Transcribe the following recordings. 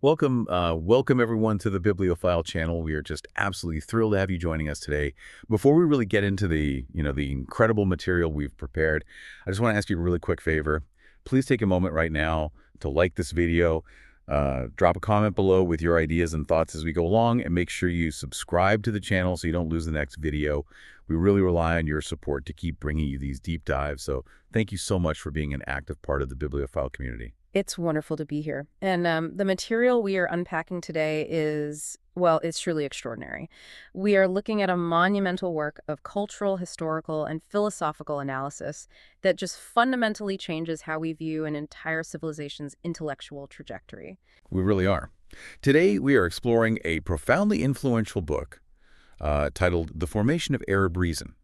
Welcome everyone to the Bibliophile channel. We are just absolutely thrilled to have you joining us today. Before we really get into the incredible material we've prepared, I just want to ask you a really quick favor. Please take a moment right now to like this video, drop a comment below with your ideas and thoughts as we go along, and make sure you subscribe to the channel so you don't lose the next video. We really rely on your support to keep bringing you these deep dives. So thank you so much for being an active part of the Bibliophile community. It's wonderful to be here. And the material we are unpacking today is, well, it's truly extraordinary. We are looking at a monumental work of cultural, historical, and philosophical analysis that just fundamentally changes how we view an entire civilization's intellectual trajectory. We really are. Today, we are exploring a profoundly influential book titled The Formation of Arab Reason: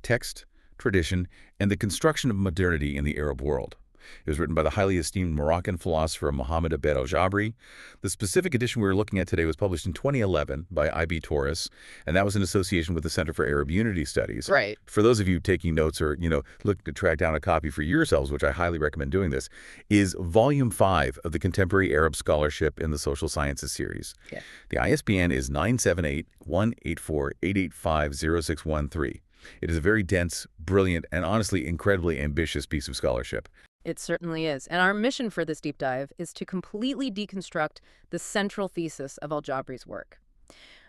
Text, Tradition, and the Construction of Modernity in the Arab World. It was written by the highly esteemed Moroccan philosopher Mohammed Abed al-Jabri. The specific edition we were looking at today was published in 2011 by IB Tauris, and that was in association with the Center for Arab Unity Studies. Right. For those of you taking notes or, looking to track down a copy for yourselves, which I highly recommend doing this, is Volume 5 of the Contemporary Arab Scholarship in the Social Sciences series. Yeah. The ISBN is 978-184-885-0613. It is a very dense, brilliant, and honestly incredibly ambitious piece of scholarship. It certainly is. And our mission for this deep dive is to completely deconstruct the central thesis of al-Jabri's work.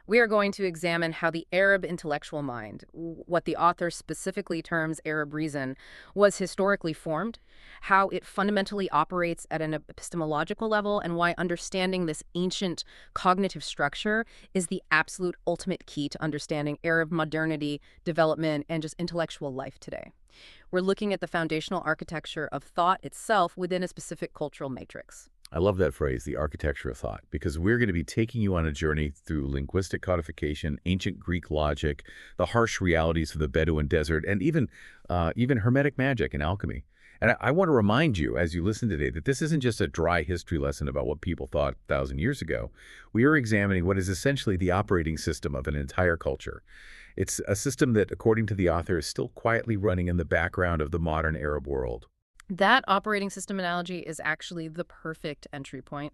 We are going to examine how the Arab intellectual mind, what the author specifically terms Arab reason, was historically formed, how it fundamentally operates at an epistemological level, and why understanding this ancient cognitive structure is the absolute ultimate key to understanding Arab modernity, development, and just intellectual life today. We're looking at the foundational architecture of thought itself within a specific cultural matrix. I love that phrase, the architecture of thought, because we're going to be taking you on a journey through linguistic codification, ancient Greek logic, the harsh realities of the Bedouin desert, and even Hermetic magic and alchemy. And I want to remind you, as you listen today, that this isn't just a dry history lesson about what people thought 1,000 years ago. We are examining what is essentially the operating system of an entire culture. It's a system that, according to the author, is still quietly running in the background of the modern Arab world. That operating system analogy is actually the perfect entry point.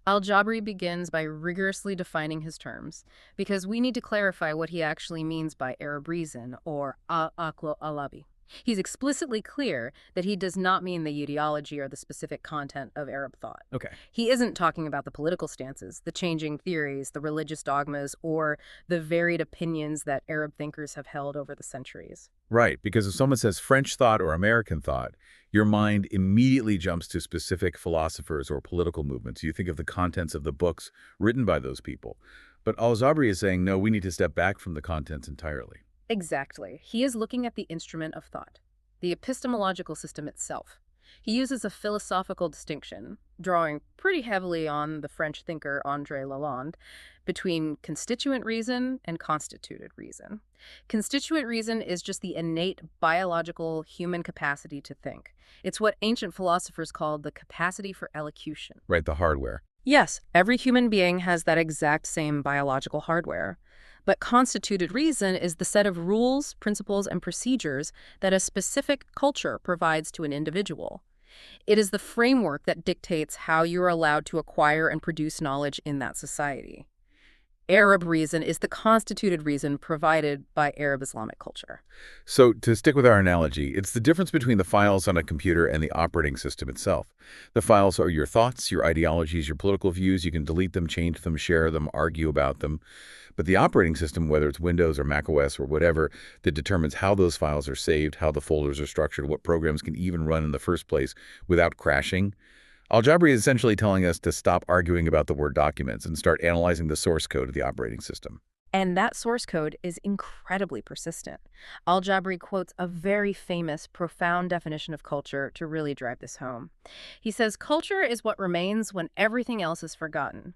Al-Jabri begins by rigorously defining his terms, because we need to clarify what he actually means by Arab reason, or aql al-Arabi. He's explicitly clear that he does not mean the ideology or the specific content of Arab thought. Okay. He isn't talking about the political stances, the changing theories, the religious dogmas, or the varied opinions that Arab thinkers have held over the centuries. Right, because if someone says French thought or American thought, your mind immediately jumps to specific philosophers or political movements. You think of the contents of the books written by those people. But al-Jabri is saying, no, we need to step back from the contents entirely. Exactly. He is looking at the instrument of thought, the epistemological system itself. He uses a philosophical distinction, drawing pretty heavily on the French thinker André Lalande, between constituent reason and constituted reason. Constituent reason is just the innate biological human capacity to think. It's what ancient philosophers called the capacity for elocution. Right, the hardware. Yes, every human being has that exact same biological hardware. But constituted reason is the set of rules, principles, and procedures that a specific culture provides to an individual. It is the framework that dictates how you are allowed to acquire and produce knowledge in that society. Arab reason is the constituted reason provided by Arab-Islamic culture. So to stick with our analogy, it's the difference between the files on a computer and the operating system itself. The files are your thoughts, your ideologies, your political views. You can delete them, change them, share them, argue about them. But the operating system, whether it's Windows or Mac OS or whatever, that determines how those files are saved, how the folders are structured, what programs can even run in the first place without crashing. Al-Jabri is essentially telling us to stop arguing about the Word documents and start analyzing the source code of the operating system. And that source code is incredibly persistent. Al-Jabri quotes a very famous, profound definition of culture to really drive this home. He says, culture is what remains when everything else is forgotten.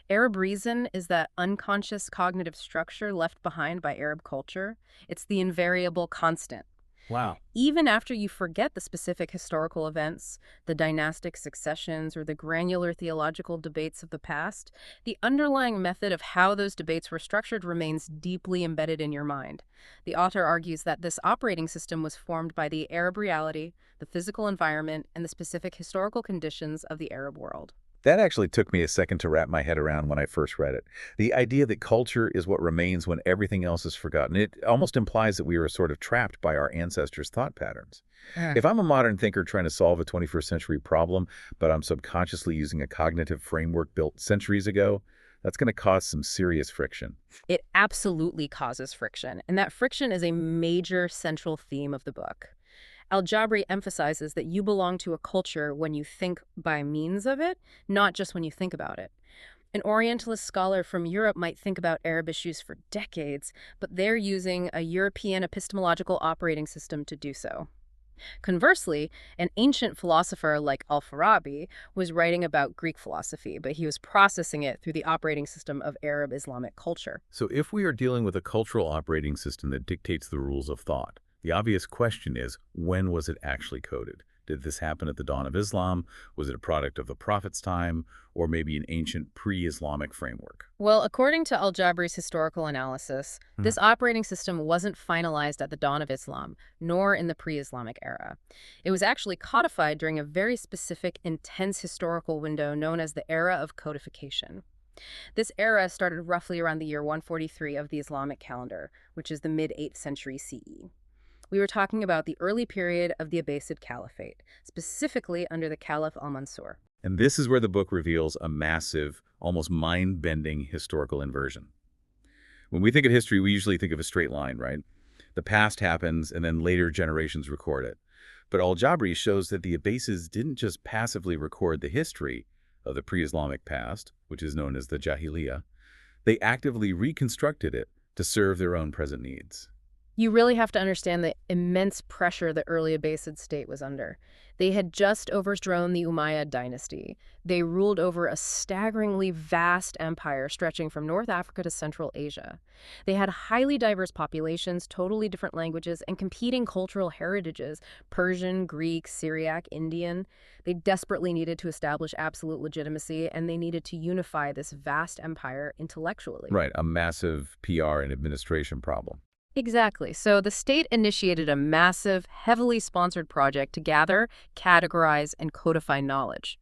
Arab reason is that unconscious cognitive structure left behind by Arab culture. It's the invariable constant. Wow. Even after you forget the specific historical events, the dynastic successions, or the granular theological debates of the past, the underlying method of how those debates were structured remains deeply embedded in your mind. The author argues that this operating system was formed by the Arab reality, the physical environment, and the specific historical conditions of the Arab world. That actually took me a second to wrap my head around when I first read it. The idea that culture is what remains when everything else is forgotten. It almost implies that we are sort of trapped by our ancestors' thought patterns. If I'm a modern thinker trying to solve a 21st century problem, but I'm subconsciously using a cognitive framework built centuries ago, that's going to cause some serious friction. It absolutely causes friction, and that friction is a major central theme of the book. Al-Jabri emphasizes that you belong to a culture when you think by means of it, not just when you think about it. An Orientalist scholar from Europe might think about Arab issues for decades, but they're using a European epistemological operating system to do so. Conversely, an ancient philosopher like al-Farabi was writing about Greek philosophy, but he was processing it through the operating system of Arab-Islamic culture. So if we are dealing with a cultural operating system that dictates the rules of thought, the obvious question is, when was it actually coded? Did this happen at the dawn of Islam? Was it a product of the Prophet's time? Or maybe an ancient pre-Islamic framework? Well, according to al-Jabri's historical analysis, this operating system wasn't finalized at the dawn of Islam, nor in the pre-Islamic era. It was actually codified during a very specific, intense historical window known as the era of codification. This era started roughly around the year 143 of the Islamic calendar, which is the mid-8th century CE. We were talking about the early period of the Abbasid Caliphate, specifically under the Caliph al-Mansur. And this is where the book reveals a massive, almost mind-bending historical inversion. When we think of history, we usually think of a straight line, right? The past happens, and then later generations record it. But al-Jabri shows that the Abbasids didn't just passively record the history of the pre-Islamic past, which is known as the Jahiliyyah. They actively reconstructed it to serve their own present needs. You really have to understand the immense pressure the early Abbasid state was under. They had just overthrown the Umayyad dynasty. They ruled over a staggeringly vast empire stretching from North Africa to Central Asia. They had highly diverse populations, totally different languages, and competing cultural heritages: Persian, Greek, Syriac, Indian. They desperately needed to establish absolute legitimacy, and they needed to unify this vast empire intellectually. Right, a massive PR and administration problem. Exactly. So the state initiated a massive, heavily sponsored project to gather, categorize, and codify knowledge.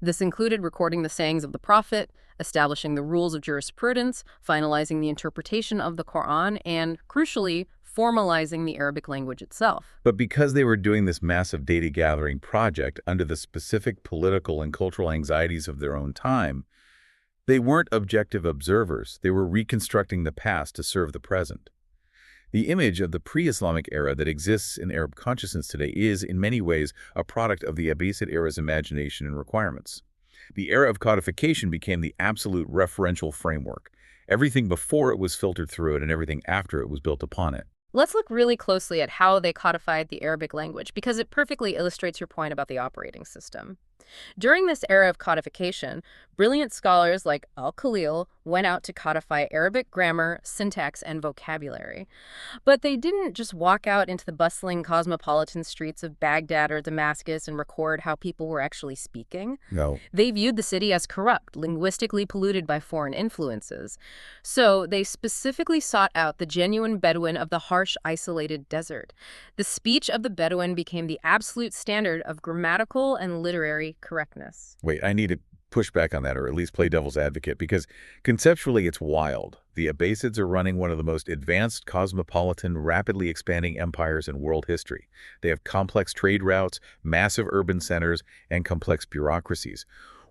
This included recording the sayings of the Prophet, establishing the rules of jurisprudence, finalizing the interpretation of the Quran, and, crucially, formalizing the Arabic language itself. But because they were doing this massive data-gathering project under the specific political and cultural anxieties of their own time, they weren't objective observers. They were reconstructing the past to serve the present. The image of the pre-Islamic era that exists in Arab consciousness today is, in many ways, a product of the Abbasid era's imagination and requirements. The era of codification became the absolute referential framework. Everything before it was filtered through it, and everything after it was built upon it. Let's look really closely at how they codified the Arabic language, because it perfectly illustrates your point about the operating system. During this era of codification, brilliant scholars like Al-Khalil went out to codify Arabic grammar, syntax, and vocabulary. But they didn't just walk out into the bustling cosmopolitan streets of Baghdad or Damascus and record how people were actually speaking. No. They viewed the city as corrupt, linguistically polluted by foreign influences. So they specifically sought out the genuine Bedouin of the harsh, isolated desert. The speech of the Bedouin became the absolute standard of grammatical and literary correctness. Wait, I need to push back on that, or at least play devil's advocate, because conceptually it's wild. The Abbasids are running one of the most advanced, cosmopolitan, rapidly expanding empires in world history. They have complex trade routes, massive urban centers, and complex bureaucracies.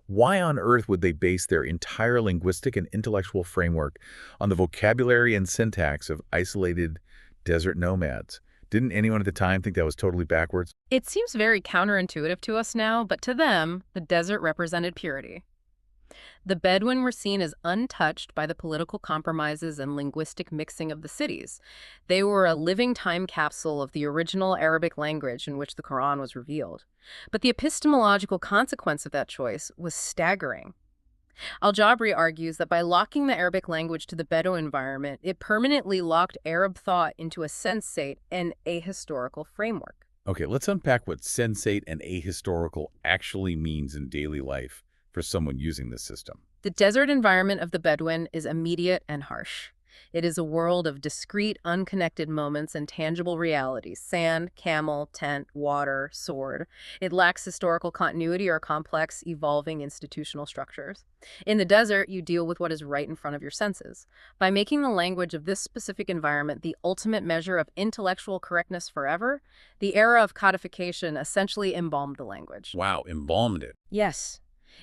Why on earth would they base their entire linguistic and intellectual framework on the vocabulary and syntax of isolated desert nomads? Didn't anyone at the time think that was totally backwards? It seems very counterintuitive to us now, but to them, the desert represented purity. The Bedouin were seen as untouched by the political compromises and linguistic mixing of the cities. They were a living time capsule of the original Arabic language in which the Quran was revealed. But the epistemological consequence of that choice was staggering. Al-Jabri argues that by locking the Arabic language to the Bedouin environment, it permanently locked Arab thought into a sensate and ahistorical framework. Okay, let's unpack what sensate and ahistorical actually means in daily life for someone using this system. The desert environment of the Bedouin is immediate and harsh. It is a world of discrete, unconnected moments and tangible realities: sand, camel, tent, water, sword. It lacks historical continuity or complex, evolving institutional structures. In the desert, you deal with what is right in front of your senses. By making the language of this specific environment the ultimate measure of intellectual correctness forever, the era of codification essentially embalmed the language. Wow, embalmed it. Yes.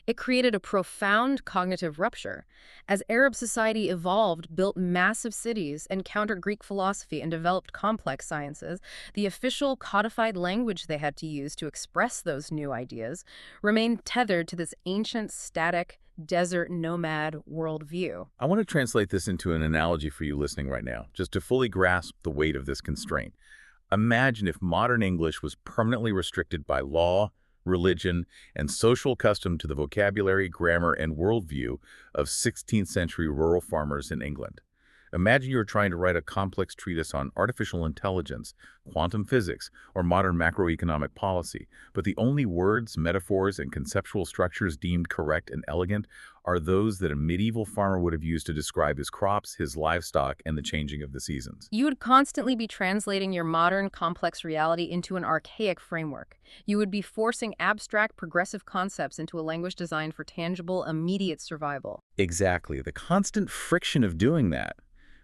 It created a profound cognitive rupture. As Arab society evolved, built massive cities, encountered Greek philosophy, and developed complex sciences, the official codified language they had to use to express those new ideas remained tethered to this ancient, static, desert nomad worldview. I want to translate this into an analogy for you listening right now, just to fully grasp the weight of this constraint. Imagine if modern English was permanently restricted by law, religion, and social custom to the vocabulary, grammar, and worldview of 16th century rural farmers in England. Imagine you're trying to write a complex treatise on artificial intelligence, quantum physics, or modern macroeconomic policy, but the only words, metaphors, and conceptual structures deemed correct and elegant are those that a medieval farmer would have used to describe his crops, his livestock, and the changing of the seasons. You would constantly be translating your modern, complex reality into an archaic framework. You would be forcing abstract, progressive concepts into a language designed for tangible, immediate survival. Exactly. The constant friction of doing that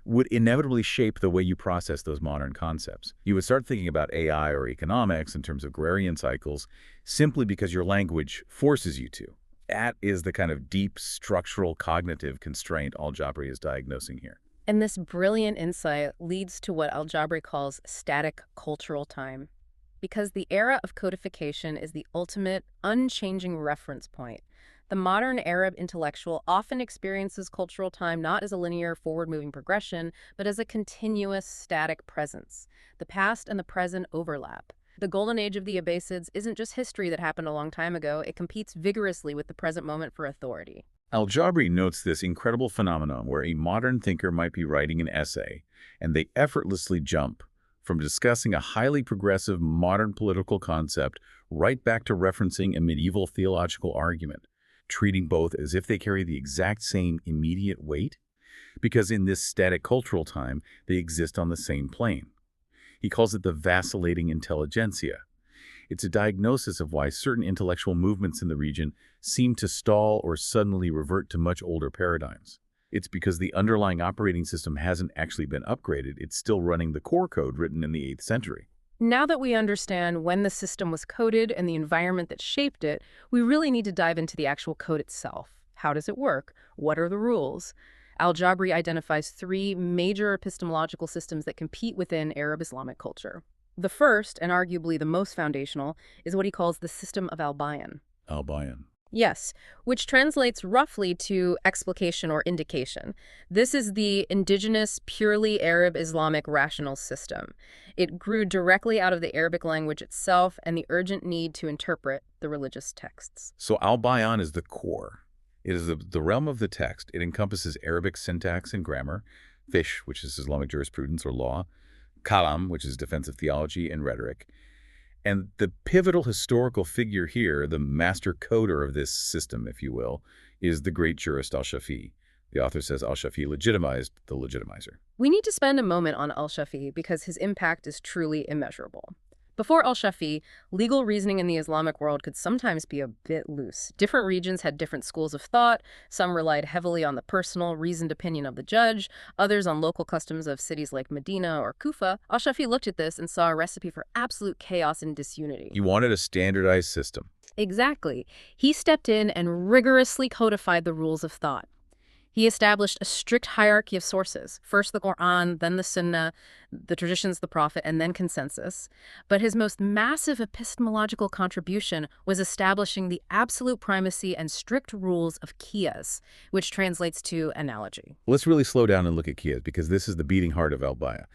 would inevitably shape the way you process those modern concepts. You would start thinking about AI or economics in terms of agrarian cycles simply because your language forces you to. That is the kind of deep structural cognitive constraint al-Jabri is diagnosing here. And this brilliant insight leads to what al-Jabri calls static cultural time. Because the era of codification is the ultimate, unchanging reference point, the modern Arab intellectual often experiences cultural time not as a linear, forward-moving progression, but as a continuous, static presence. The past and the present overlap. The golden age of the Abbasids isn't just history that happened a long time ago, it competes vigorously with the present moment for authority. Al-Jabri notes this incredible phenomenon where a modern thinker might be writing an essay, and they effortlessly jump from discussing a highly progressive modern political concept right back to referencing a medieval theological argument, treating both as if they carry the exact same immediate weight, because in this static cultural time, they exist on the same plane. He calls it the vacillating intelligentsia. It's a diagnosis of why certain intellectual movements in the region seem to stall or suddenly revert to much older paradigms. It's because the underlying operating system hasn't actually been upgraded. It's still running the core code written in the 8th century. Now that we understand when the system was coded and the environment that shaped it, we really need to dive into the actual code itself. How does it work? What are the rules? Al-Jabri identifies three major epistemological systems that compete within Arab-Islamic culture. The first, and arguably the most foundational, is what he calls the system of al-bayān. Al-bayān. Yes, which translates roughly to explication or indication. This is the indigenous, purely Arab-Islamic rational system. It grew directly out of the Arabic language itself and the urgent need to interpret the religious texts. So al-bayān is the core. It is the realm of the text. It encompasses Arabic syntax and grammar, fiqh, which is Islamic jurisprudence or law, kalam, which is defensive theology, and rhetoric. And the pivotal historical figure here, the master coder of this system, if you will, is the great jurist al-Shafi'i. The author says al-Shafi'i legitimized the legitimizer. We need to spend a moment on al-Shafi'i because his impact is truly immeasurable. Before al-Shafi'i, legal reasoning in the Islamic world could sometimes be a bit loose. Different regions had different schools of thought. Some relied heavily on the personal, reasoned opinion of the judge, others on local customs of cities like Medina or Kufa. Al-Shafi'i looked at this and saw a recipe for absolute chaos and disunity. He wanted a standardized system. Exactly. He stepped in and rigorously codified the rules of thought. He established a strict hierarchy of sources, first the Quran, then the Sunnah, the traditions of the Prophet, and then consensus. But his most massive epistemological contribution was establishing the absolute primacy and strict rules of qiyas, which translates to analogy. Let's really slow down and look at qiyas, because this is the beating heart of al-bayān.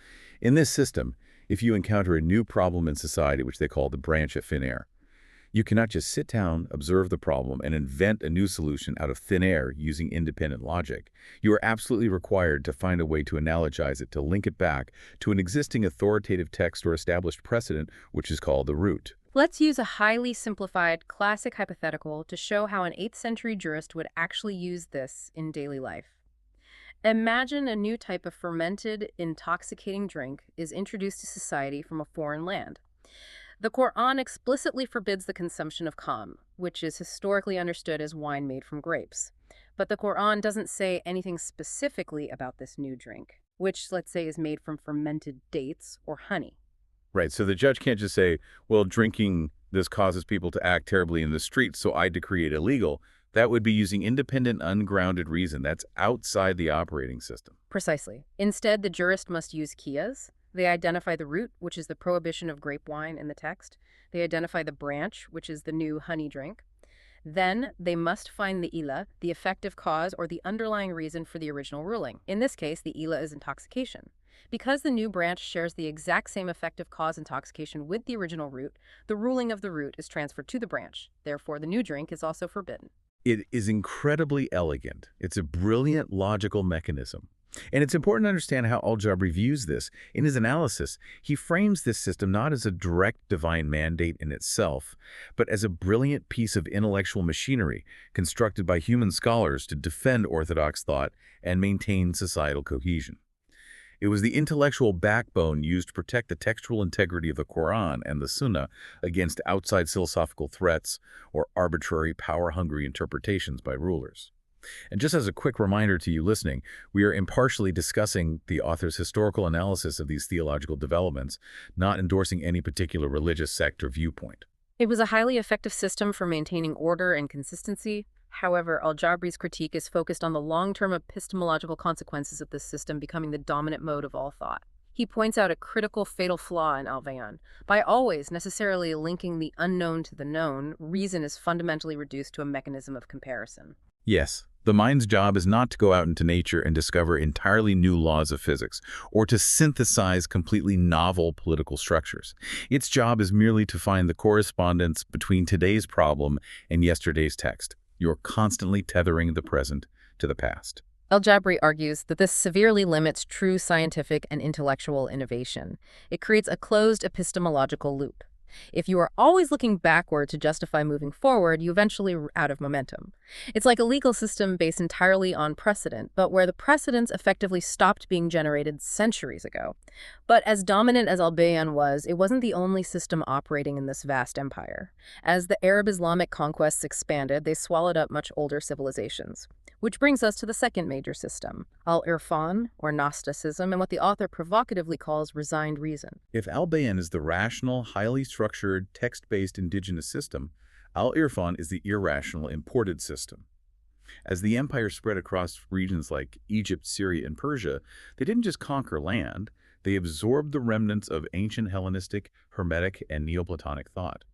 In this system, if you encounter a new problem in society, which they call the branch of thin air, you cannot just sit down, observe the problem, and invent a new solution out of thin air using independent logic. You are absolutely required to find a way to analogize it, to link it back to an existing authoritative text or established precedent, which is called the root. Let's use a highly simplified, classic hypothetical to show how an 8th century jurist would actually use this in daily life. Imagine a new type of fermented, intoxicating drink is introduced to society from a foreign land. The Quran explicitly forbids the consumption of khamr, which is historically understood as wine made from grapes. But the Quran doesn't say anything specifically about this new drink, which, let's say, is made from fermented dates or honey. Right, so the judge can't just say, well, drinking this causes people to act terribly in the streets, so I decree it illegal. That would be using independent, ungrounded reason. That's outside the operating system. Precisely. Instead, the jurist must use qiyas. They identify the root, which is the prohibition of grape wine in the text. They identify the branch, which is the new honey drink. Then they must find the ila, the effective cause or the underlying reason for the original ruling. In this case, the ila is intoxication. Because the new branch shares the exact same effective cause intoxication with the original root, the ruling of the root is transferred to the branch. Therefore, the new drink is also forbidden. It is incredibly elegant. It's a brilliant logical mechanism. And it's important to understand how al-Jabri views this. In his analysis, he frames this system not as a direct divine mandate in itself, but as a brilliant piece of intellectual machinery constructed by human scholars to defend orthodox thought and maintain societal cohesion. It was the intellectual backbone used to protect the textual integrity of the Quran and the Sunnah against outside philosophical threats or arbitrary, power-hungry interpretations by rulers. And just as a quick reminder to you listening, we are impartially discussing the author's historical analysis of these theological developments, not endorsing any particular religious sect or viewpoint. It was a highly effective system for maintaining order and consistency. However, al-Jabri's critique is focused on the long-term epistemological consequences of this system becoming the dominant mode of all thought. He points out a critical fatal flaw in al-bayān. By always necessarily linking the unknown to the known, reason is fundamentally reduced to a mechanism of comparison. Yes, the mind's job is not to go out into nature and discover entirely new laws of physics, or to synthesize completely novel political structures. Its job is merely to find the correspondence between today's problem and yesterday's text. You're constantly tethering the present to the past. Al-Jabri argues that this severely limits true scientific and intellectual innovation. It creates a closed epistemological loop. If you are always looking backward to justify moving forward, you eventually are out of momentum. It's like a legal system based entirely on precedent, but where the precedents effectively stopped being generated centuries ago. But as dominant as al-bayān was, it wasn't the only system operating in this vast empire. As the Arab-Islamic conquests expanded, they swallowed up much older civilizations. Which brings us to the second major system, al-ʿirfān, or Gnosticism, and what the author provocatively calls resigned reason. If al-bayān is the rational, highly structured, text-based indigenous system, al-ʿirfān is the irrational, imported system. As the empire spread across regions like Egypt, Syria, and Persia, they didn't just conquer land, they absorbed the remnants of ancient Hellenistic, Hermetic, and Neoplatonic thought.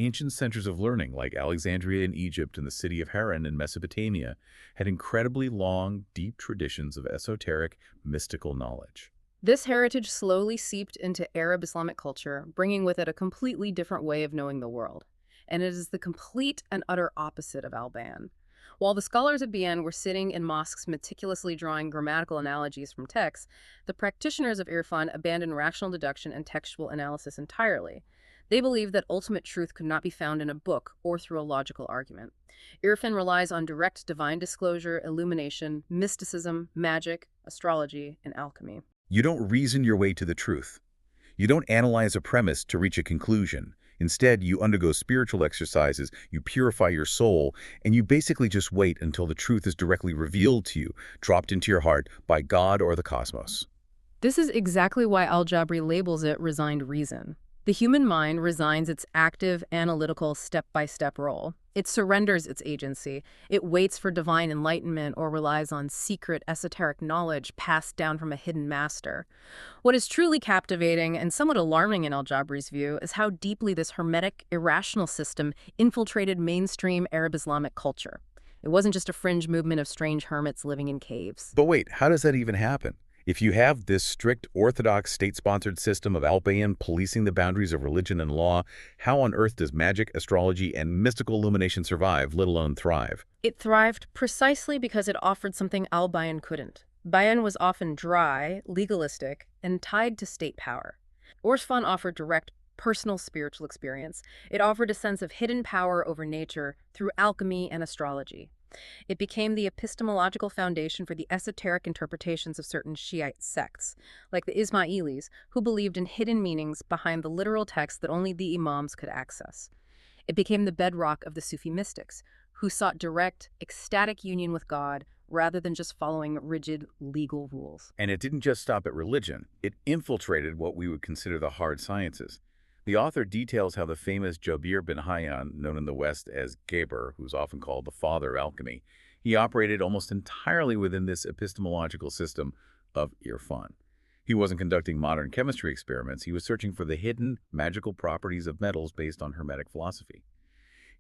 Ancient centers of learning like Alexandria in Egypt and the city of Haran in Mesopotamia had incredibly long, deep traditions of esoteric, mystical knowledge. This heritage slowly seeped into Arab-Islamic culture, bringing with it a completely different way of knowing the world. And it is the complete and utter opposite of al-bayān. While the scholars of bayān were sitting in mosques meticulously drawing grammatical analogies from texts, the practitioners of ʿirfān abandoned rational deduction and textual analysis entirely. They believed that ultimate truth could not be found in a book or through a logical argument. ʿirfān relies on direct divine disclosure, illumination, mysticism, magic, astrology, and alchemy. You don't reason your way to the truth. You don't analyze a premise to reach a conclusion. Instead, you undergo spiritual exercises, you purify your soul, and you basically just wait until the truth is directly revealed to you, dropped into your heart by God or the cosmos. This is exactly why al-Jabri labels it resigned reason. The human mind resigns its active, analytical, step-by-step role. It surrenders its agency. It waits for divine enlightenment or relies on secret, esoteric knowledge passed down from a hidden master. What is truly captivating and somewhat alarming in al-Jabri's view is how deeply this hermetic, irrational system infiltrated mainstream Arab-Islamic culture. It wasn't just a fringe movement of strange hermits living in caves. But wait, how does that even happen? If you have this strict, orthodox, state-sponsored system of al-bayān policing the boundaries of religion and law, how on earth does magic, astrology, and mystical illumination survive, let alone thrive? It thrived precisely because it offered something al-bayān couldn't. Bayān was often dry, legalistic, and tied to state power. ʿirfān offered direct, personal spiritual experience. It offered a sense of hidden power over nature through alchemy and astrology. It became the epistemological foundation for the esoteric interpretations of certain Shiite sects, like the Ismailis, who believed in hidden meanings behind the literal text that only the imams could access. It became the bedrock of the Sufi mystics, who sought direct, ecstatic union with God rather than just following rigid legal rules. And it didn't just stop at religion. It infiltrated what we would consider the hard sciences. The author details how the famous Jabir bin Hayyan, known in the West as Geber, who's often called the father of alchemy, he operated almost entirely within this epistemological system of ʿirfān. He wasn't conducting modern chemistry experiments. He was searching for the hidden, magical properties of metals based on Hermetic philosophy.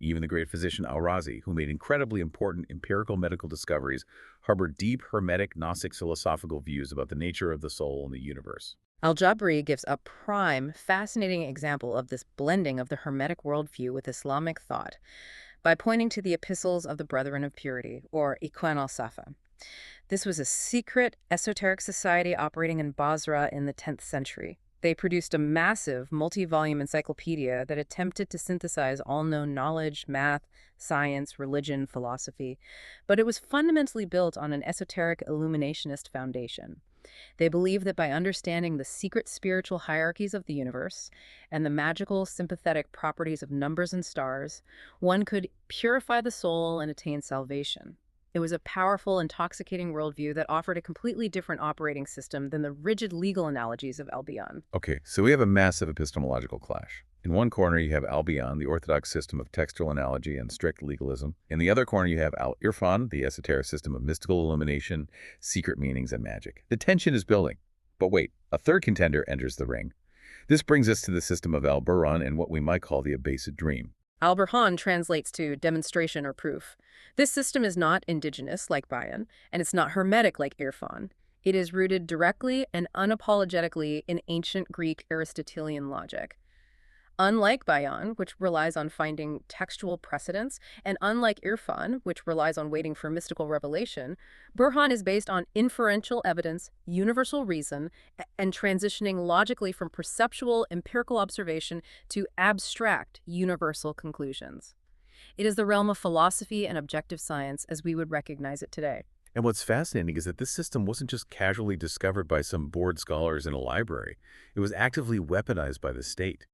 Even the great physician al-Razi, who made incredibly important empirical medical discoveries, harbored deep Hermetic Gnostic philosophical views about the nature of the soul and the universe. Al-Jabri gives a prime, fascinating example of this blending of the Hermetic worldview with Islamic thought by pointing to the Epistles of the Brethren of Purity, or ʿirfān al-Safa. This was a secret, esoteric society operating in Basra in the 10th century. They produced a massive, multi-volume encyclopedia that attempted to synthesize all known knowledge, math, science, religion, philosophy, but it was fundamentally built on an esoteric illuminationist foundation. They believed that by understanding the secret spiritual hierarchies of the universe and the magical, sympathetic properties of numbers and stars, one could purify the soul and attain salvation. It was a powerful, intoxicating worldview that offered a completely different operating system than the rigid legal analogies of al-bayān. Okay, so we have a massive epistemological clash. In one corner, you have al-bayān, the orthodox system of textual analogy and strict legalism. In the other corner, you have al-ʿirfān, the esoteric system of mystical illumination, secret meanings, and magic. The tension is building. But wait, a third contender enters the ring. This brings us to the system of al-burhān and what we might call the Abbasid dream. Al-burhān translates to demonstration or proof. This system is not indigenous like bayān, and it's not hermetic like ʿirfān. It is rooted directly and unapologetically in ancient Greek Aristotelian logic. Unlike bayān, which relies on finding textual precedents, and unlike ʿirfān, which relies on waiting for mystical revelation, burhān is based on inferential evidence, universal reason, and transitioning logically from perceptual, empirical observation to abstract, universal conclusions. It is the realm of philosophy and objective science as we would recognize it today. And what's fascinating is that this system wasn't just casually discovered by some bored scholars in a library. It was actively weaponized by the state.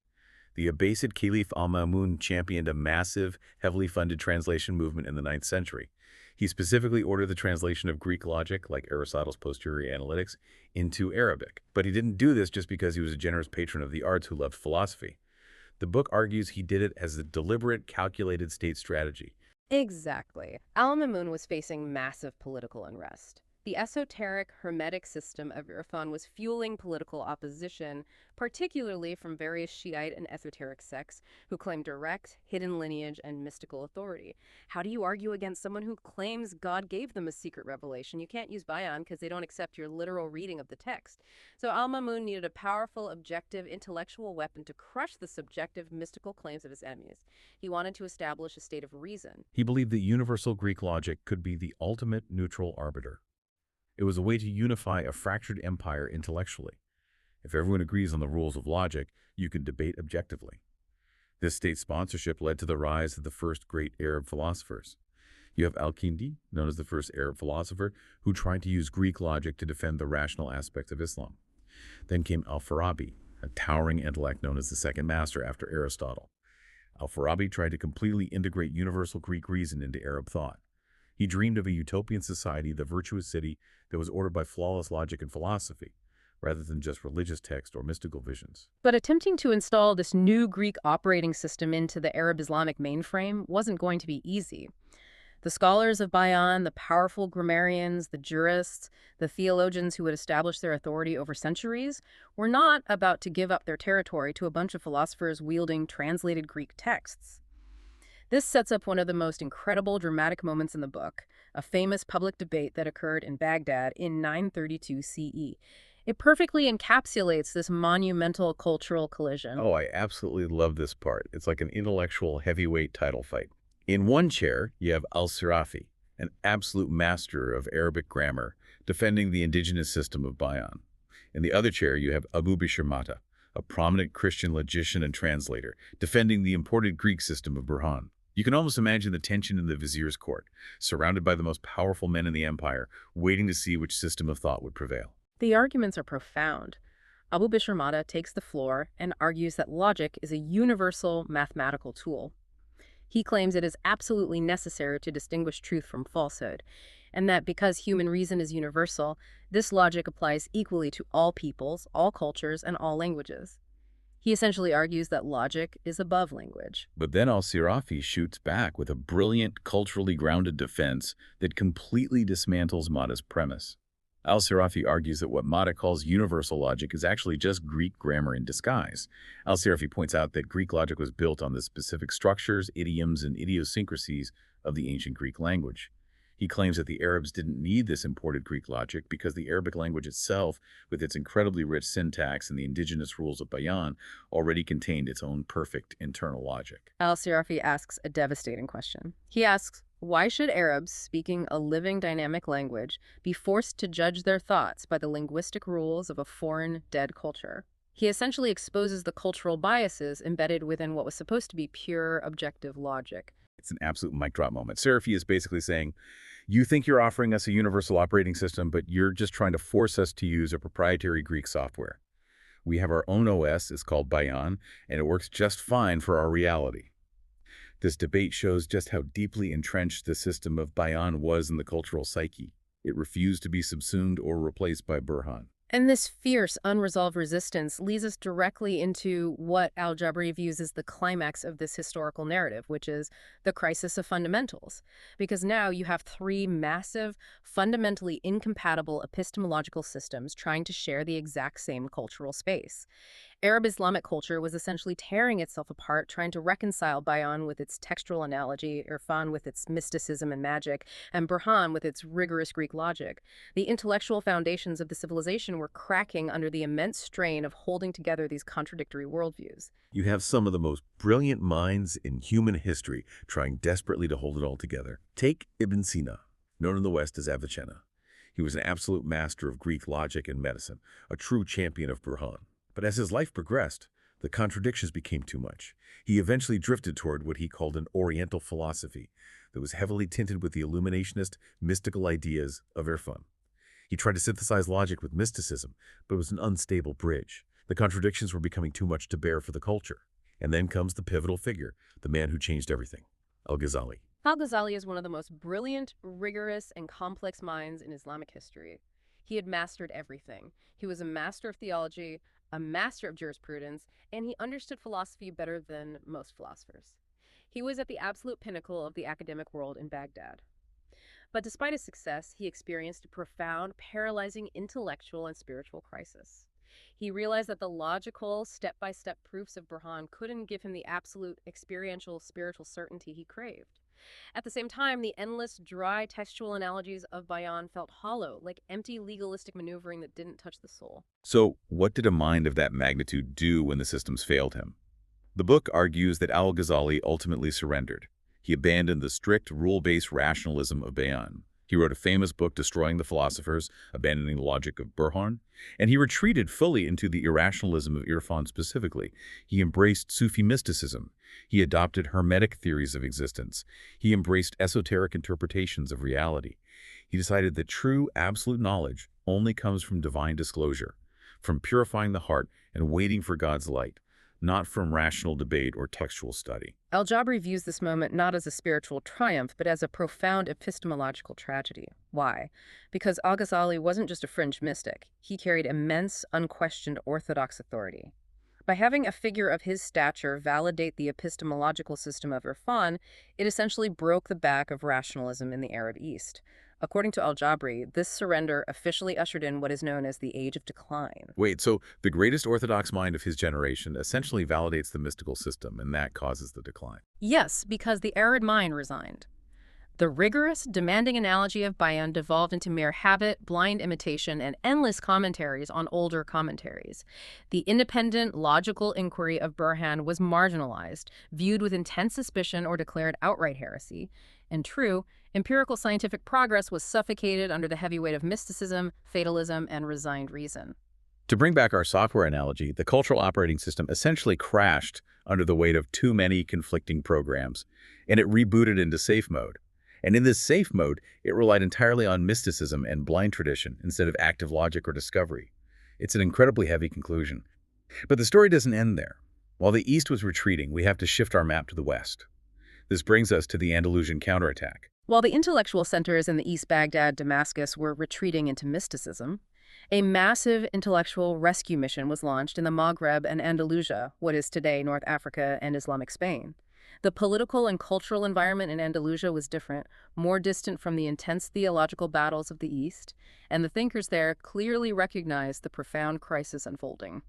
The Abbasid Caliph al-Ma'mun championed a massive, heavily funded translation movement in the 9th century. He specifically ordered the translation of Greek logic, like Aristotle's posterior analytics, into Arabic. But he didn't do this just because he was a generous patron of the arts who loved philosophy. The book argues he did it as a deliberate, calculated state strategy. Exactly. Al-Ma'mun was facing massive political unrest. The esoteric, hermetic system of ʿirfān was fueling political opposition, particularly from various Shiite and esoteric sects who claimed direct, hidden lineage and mystical authority. How do you argue against someone who claims God gave them a secret revelation? You can't use bayān because they don't accept your literal reading of the text. So al-Ma'mun needed a powerful, objective, intellectual weapon to crush the subjective, mystical claims of his enemies. He wanted to establish a state of reason. He believed that universal Greek logic could be the ultimate neutral arbiter. It was a way to unify a fractured empire intellectually. If everyone agrees on the rules of logic, you can debate objectively. This state sponsorship led to the rise of the first great Arab philosophers. You have al-Kindi, known as the first Arab philosopher, who tried to use Greek logic to defend the rational aspects of Islam. Then came al-Farabi, a towering intellect known as the second master after Aristotle. Al-Farabi tried to completely integrate universal Greek reason into Arab thought. He dreamed of a utopian society, the virtuous city, that was ordered by flawless logic and philosophy, rather than just religious text or mystical visions. But attempting to install this new Greek operating system into the Arab-Islamic mainframe wasn't going to be easy. The scholars of bayān, the powerful grammarians, the jurists, the theologians who would establish their authority over centuries, were not about to give up their territory to a bunch of philosophers wielding translated Greek texts. This sets up one of the most incredible dramatic moments in the book, a famous public debate that occurred in Baghdad in 932 CE. It perfectly encapsulates this monumental cultural collision. Oh, I absolutely love this part. It's like an intellectual heavyweight title fight. In one chair, you have al-Sirafi, an absolute master of Arabic grammar, defending the indigenous system of bayān. In the other chair, you have Abu Bishr Mata, a prominent Christian logician and translator, defending the imported Greek system of burhān. You can almost imagine the tension in the vizier's court, surrounded by the most powerful men in the empire, waiting to see which system of thought would prevail. The arguments are profound. Abu Bishr Mada takes the floor and argues that logic is a universal mathematical tool. He claims it is absolutely necessary to distinguish truth from falsehood, and that because human reason is universal, this logic applies equally to all peoples, all cultures, and all languages. He essentially argues that logic is above language. But then al-Sirafi shoots back with a brilliant, culturally grounded defense that completely dismantles Mada's premise. Al-Sirafi argues that what Mada calls universal logic is actually just Greek grammar in disguise. Al-Sirafi points out that Greek logic was built on the specific structures, idioms, and idiosyncrasies of the ancient Greek language. He claims that the Arabs didn't need this imported Greek logic because the Arabic language itself, with its incredibly rich syntax and the indigenous rules of bayān, already contained its own perfect internal logic. Al-Sirafi asks a devastating question. He asks, why should Arabs, speaking a living dynamic language, be forced to judge their thoughts by the linguistic rules of a foreign, dead culture? He essentially exposes the cultural biases embedded within what was supposed to be pure, objective logic. It's an absolute mic drop moment. Sirafi is basically saying, you think you're offering us a universal operating system, but you're just trying to force us to use a proprietary Greek software. We have our own OS, it's called bayān, and it works just fine for our reality. This debate shows just how deeply entrenched the system of bayān was in the cultural psyche. It refused to be subsumed or replaced by burhān. And this fierce, unresolved resistance leads us directly into what al-Jabri views as the climax of this historical narrative, which is the crisis of fundamentals. Because now you have three massive, fundamentally incompatible epistemological systems trying to share the exact same cultural space. Arab-Islamic culture was essentially tearing itself apart, trying to reconcile bayān with its textual analogy, ʿirfān with its mysticism and magic, and burhān with its rigorous Greek logic. The intellectual foundations of the civilization were cracking under the immense strain of holding together these contradictory worldviews. You have some of the most brilliant minds in human history trying desperately to hold it all together. Take Ibn Sina, known in the West as Avicenna. He was an absolute master of Greek logic and medicine, a true champion of burhān. But as his life progressed, the contradictions became too much. He eventually drifted toward what he called an Oriental philosophy that was heavily tinted with the illuminationist, mystical ideas of ʿirfān. He tried to synthesize logic with mysticism, but it was an unstable bridge. The contradictions were becoming too much to bear for the culture. And then comes the pivotal figure, the man who changed everything, al-Ghazali. Al-Ghazali is one of the most brilliant, rigorous, and complex minds in Islamic history. He had mastered everything. He was a master of theology, a master of jurisprudence, and he understood philosophy better than most philosophers. He was at the absolute pinnacle of the academic world in Baghdad. But despite his success, he experienced a profound, paralyzing intellectual and spiritual crisis. He realized that the logical, step-by-step proofs of burhān couldn't give him the absolute experiential spiritual certainty he craved. At the same time, the endless, dry textual analogies of bayān felt hollow, like empty legalistic maneuvering that didn't touch the soul. So, what did a mind of that magnitude do when the systems failed him? The book argues that al-Ghazali ultimately surrendered. He abandoned the strict, rule-based rationalism of bayān. He wrote a famous book destroying the philosophers, abandoning the logic of burhān, and he retreated fully into the irrationalism of ʿirfān specifically. He embraced Sufi mysticism. He adopted hermetic theories of existence. He embraced esoteric interpretations of reality. He decided that true, absolute knowledge only comes from divine disclosure, from purifying the heart and waiting for God's light, not from rational debate or textual study. Al-Jabri views this moment not as a spiritual triumph, but as a profound epistemological tragedy. Why? Because al-Ghazali wasn't just a fringe mystic. He carried immense, unquestioned orthodox authority. By having a figure of his stature validate the epistemological system of ṟirfān, it essentially broke the back of rationalism in the Arab East. According to al-Jabri, this surrender officially ushered in what is known as the Age of Decline. Wait, so the greatest orthodox mind of his generation essentially validates the mystical system, and that causes the decline? Yes, because the Arab mind resigned. The rigorous, demanding analogy of bayān devolved into mere habit, blind imitation, and endless commentaries on older commentaries. The independent, logical inquiry of burhān was marginalized, viewed with intense suspicion, or declared outright heresy. And true, empirical scientific progress was suffocated under the heavy weight of mysticism, fatalism, and resigned reason. To bring back our software analogy, the cultural operating system essentially crashed under the weight of too many conflicting programs, and it rebooted into safe mode. And in this safe mode, it relied entirely on mysticism and blind tradition instead of active logic or discovery. It's an incredibly heavy conclusion. But the story doesn't end there. While the East was retreating, we have to shift our map to the West. This brings us to the Andalusian counterattack. While the intellectual centers in the East Baghdad, Damascus were retreating into mysticism, a massive intellectual rescue mission was launched in the Maghreb and Andalusia, what is today North Africa and Islamic Spain. The political and cultural environment in Andalusia was different, more distant from the intense theological battles of the East, and the thinkers there clearly recognized the profound crisis unfolding.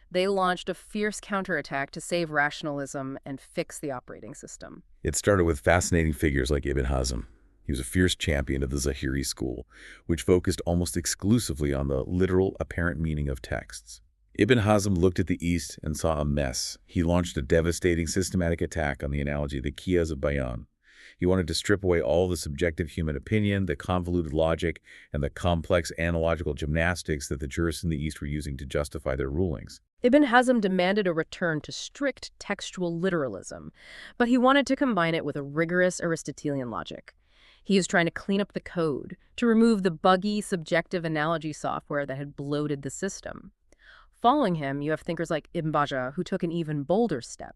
They launched a fierce counterattack to save rationalism and fix the operating system. It started with fascinating figures like Ibn Hazm. He was a fierce champion of the Zahiri school, which focused almost exclusively on the literal, apparent meaning of texts. Ibn Hazm looked at the East and saw a mess. He launched a devastating systematic attack on the analogy, the qiyas of bayān. He wanted to strip away all the subjective human opinion, the convoluted logic, and the complex analogical gymnastics that the jurists in the East were using to justify their rulings. Ibn Hazm demanded a return to strict textual literalism, but he wanted to combine it with a rigorous Aristotelian logic. He was trying to clean up the code, to remove the buggy, subjective analogy software that had bloated the system. Following him, you have thinkers like Ibn Bajjah, who took an even bolder step.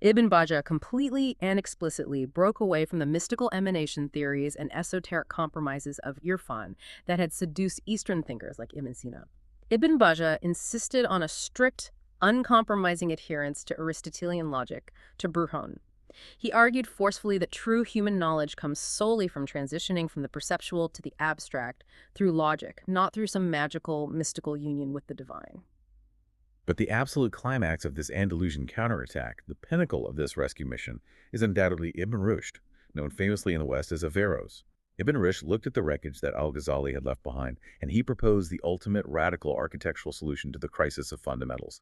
Ibn Bajjah completely and explicitly broke away from the mystical emanation theories and esoteric compromises of ірфān that had seduced Eastern thinkers like Ibn Sina. Ibn Bajjah insisted on a strict, uncompromising adherence to Aristotelian logic, to burhān. He argued forcefully that true human knowledge comes solely from transitioning from the perceptual to the abstract through logic, not through some magical, mystical union with the divine. But the absolute climax of this Andalusian counterattack, the pinnacle of this rescue mission, is undoubtedly Ibn Rushd, known famously in the West as Averroes. Ibn Rushd looked at the wreckage that al-Ghazali had left behind, and he proposed the ultimate radical architectural solution to the crisis of fundamentals.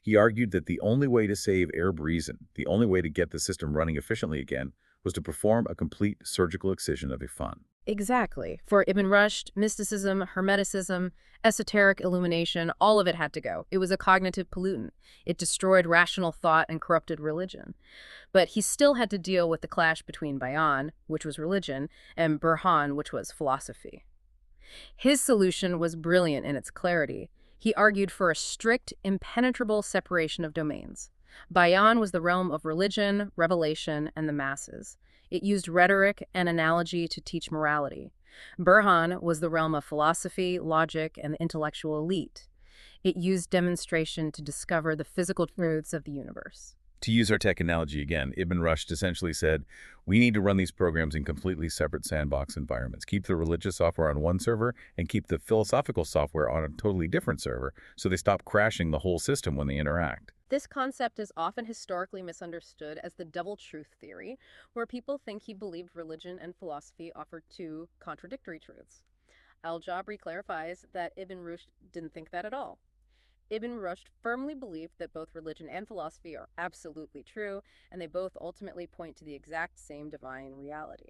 He argued that the only way to save Arab reason, the only way to get the system running efficiently again, was to perform a complete surgical excision of ірfān. Exactly. For Ibn Rushd, mysticism, hermeticism, esoteric illumination, all of it had to go. It was a cognitive pollutant. It destroyed rational thought and corrupted religion. But he still had to deal with the clash between bayān, which was religion, and burhān, which was philosophy. His solution was brilliant in its clarity. He argued for a strict, impenetrable separation of domains. Bayān was the realm of religion, revelation, and the masses. It used rhetoric and analogy to teach morality. Burhān was the realm of philosophy, logic, and the intellectual elite. It used demonstration to discover the physical truths of the universe. To use our tech analogy again, Ibn Rushd essentially said, we need to run these programs in completely separate sandbox environments. Keep the religious software on one server and keep the philosophical software on a totally different server so they stop crashing the whole system when they interact. This concept is often historically misunderstood as the double truth theory, where people think he believed religion and philosophy offered two contradictory truths. Al-Jabri clarifies that Ibn Rushd didn't think that at all. Ibn Rushd firmly believed that both religion and philosophy are absolutely true, and they both ultimately point to the exact same divine reality.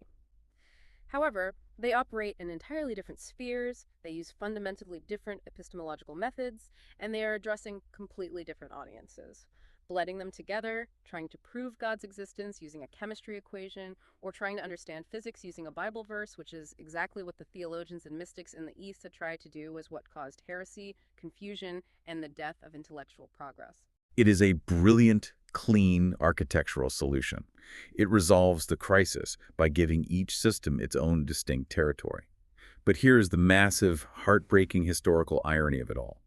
However, they operate in entirely different spheres, they use fundamentally different epistemological methods, and they are addressing completely different audiences. Blending them together, trying to prove God's existence using a chemistry equation, or trying to understand physics using a Bible verse, which is exactly what the theologians and mystics in the East had tried to do, was what caused heresy, confusion, and the death of intellectual progress. It is a brilliant, clean architectural solution. It resolves the crisis by giving each system its own distinct territory. But here's the massive, heartbreaking historical irony of it all.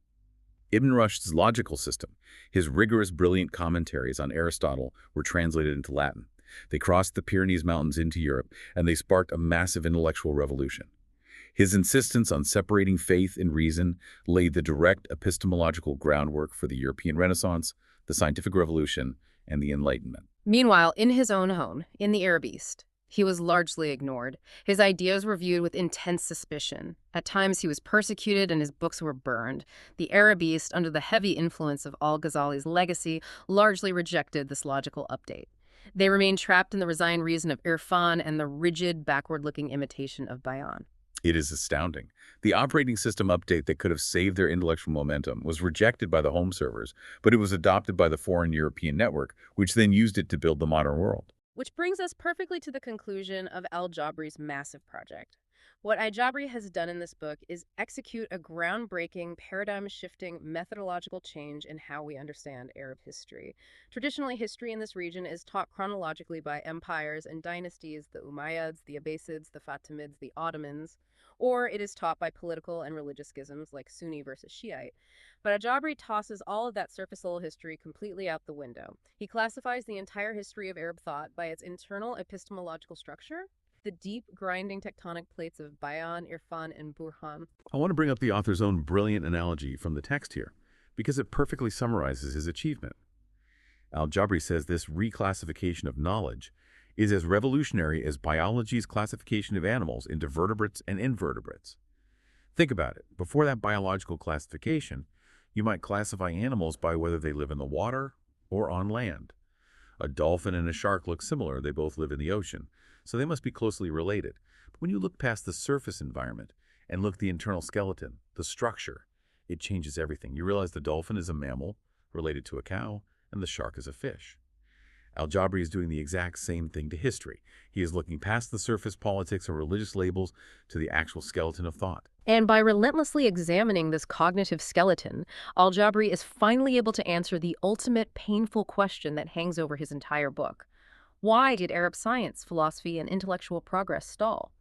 Ibn Rushd's logical system, his rigorous, brilliant commentaries on Aristotle, were translated into Latin. They crossed the Pyrenees Mountains into Europe, and they sparked a massive intellectual revolution. His insistence on separating faith and reason laid the direct epistemological groundwork for the European Renaissance, the Scientific Revolution, and the Enlightenment. Meanwhile, in his own home, in the Arab East, he was largely ignored. His ideas were viewed with intense suspicion. At times, he was persecuted and his books were burned. The Arab East, under the heavy influence of al-Ghazali's legacy, largely rejected this logical update. They remained trapped in the resigned reason of ірfān and the rigid, backward-looking imitation of bayān. It is astounding. The operating system update that could have saved their intellectual momentum was rejected by the home servers, but it was adopted by the foreign European network, which then used it to build the modern world. Which brings us perfectly to the conclusion of al-Jabri's massive project. What al-Jabri has done in this book is execute a groundbreaking, paradigm-shifting methodological change in how we understand Arab history. Traditionally, history in this region is taught chronologically by empires and dynasties, the Umayyads, the Abbasids, the Fatimids, the Ottomans, or it is taught by political and religious schisms like Sunni versus Shiite. But al-Jabri tosses all of that surface-level history completely out the window. He classifies the entire history of Arab thought by its internal epistemological structure, the deep, grinding tectonic plates of bayān, ʿirfān, and burhān. I want to bring up the author's own brilliant analogy from the text here, because it perfectly summarizes his achievement. Al-Jabri says this reclassification of knowledge is as revolutionary as biology's classification of animals into vertebrates and invertebrates. Think about it. Before that biological classification, you might classify animals by whether they live in the water or on land. A dolphin and a shark look similar. They both live in the ocean, so they must be closely related. But when you look past the surface environment and look at the internal skeleton, the structure, it changes everything. You realize the dolphin is a mammal related to a cow, and the shark is a fish. Al-Jabri is doing the exact same thing to history. He is looking past the surface politics and religious labels to the actual skeleton of thought. And by relentlessly examining this cognitive skeleton, al-Jabri is finally able to answer the ultimate painful question that hangs over his entire book. Why did Arab science, philosophy, and intellectual progress stall?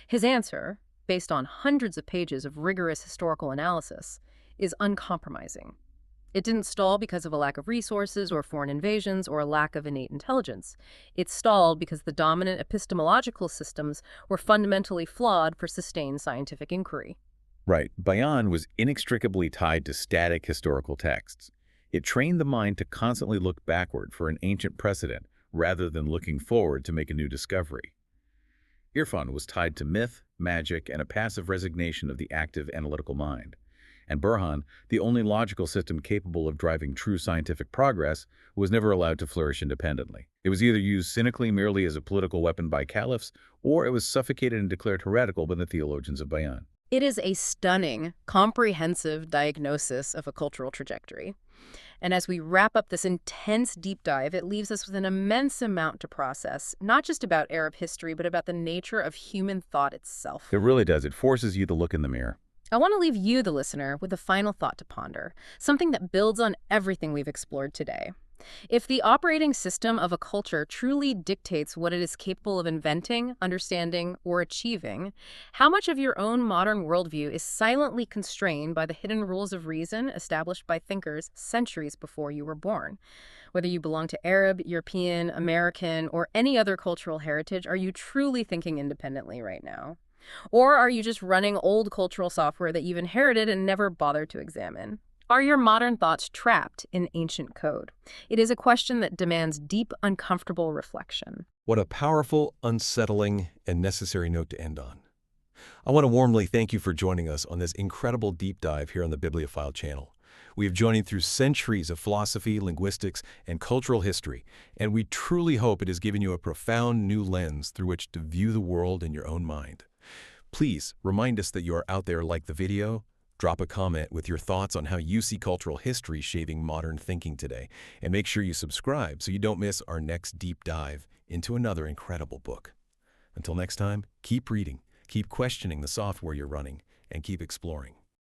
His answer, based on hundreds of pages of rigorous historical analysis, is uncompromising. It didn't stall because of a lack of resources or foreign invasions or a lack of innate intelligence. It stalled because the dominant epistemological systems were fundamentally flawed for sustained scientific inquiry. Right. Bayān was inextricably tied to static historical texts. It trained the mind to constantly look backward for an ancient precedent rather than looking forward to make a new discovery. ʿirfān was tied to myth, magic, and a passive resignation of the active analytical mind. And burhān, the only logical system capable of driving true scientific progress, was never allowed to flourish independently. It was either used cynically merely as a political weapon by caliphs, or it was suffocated and declared heretical by the theologians of bayān. It is a stunning, comprehensive diagnosis of a cultural trajectory. And as we wrap up this intense deep dive, it leaves us with an immense amount to process, not just about Arab history, but about the nature of human thought itself. It really does. It forces you to look in the mirror. I want to leave you, the listener, with a final thought to ponder, something that builds on everything we've explored today. If the operating system of a culture truly dictates what it is capable of inventing, understanding, or achieving, how much of your own modern worldview is silently constrained by the hidden rules of reason established by thinkers centuries before you were born? Whether you belong to Arab, European, American, or any other cultural heritage, are you truly thinking independently right now? Or are you just running old cultural software that you've inherited and never bothered to examine? Are your modern thoughts trapped in ancient code? It is a question that demands deep, uncomfortable reflection. What a powerful, unsettling, and necessary note to end on. I want to warmly thank you for joining us on this incredible deep dive here on the Bibliophile channel. We have journeyed through centuries of philosophy, linguistics, and cultural history, and we truly hope it has given you a profound new lens through which to view the world in your own mind. Please remind us that you are out there. Like the video, drop a comment with your thoughts on how you see cultural history shaping modern thinking today, and make sure you subscribe so you don't miss our next deep dive into another incredible book. Until next time, keep reading, keep questioning the software you're running, and keep exploring.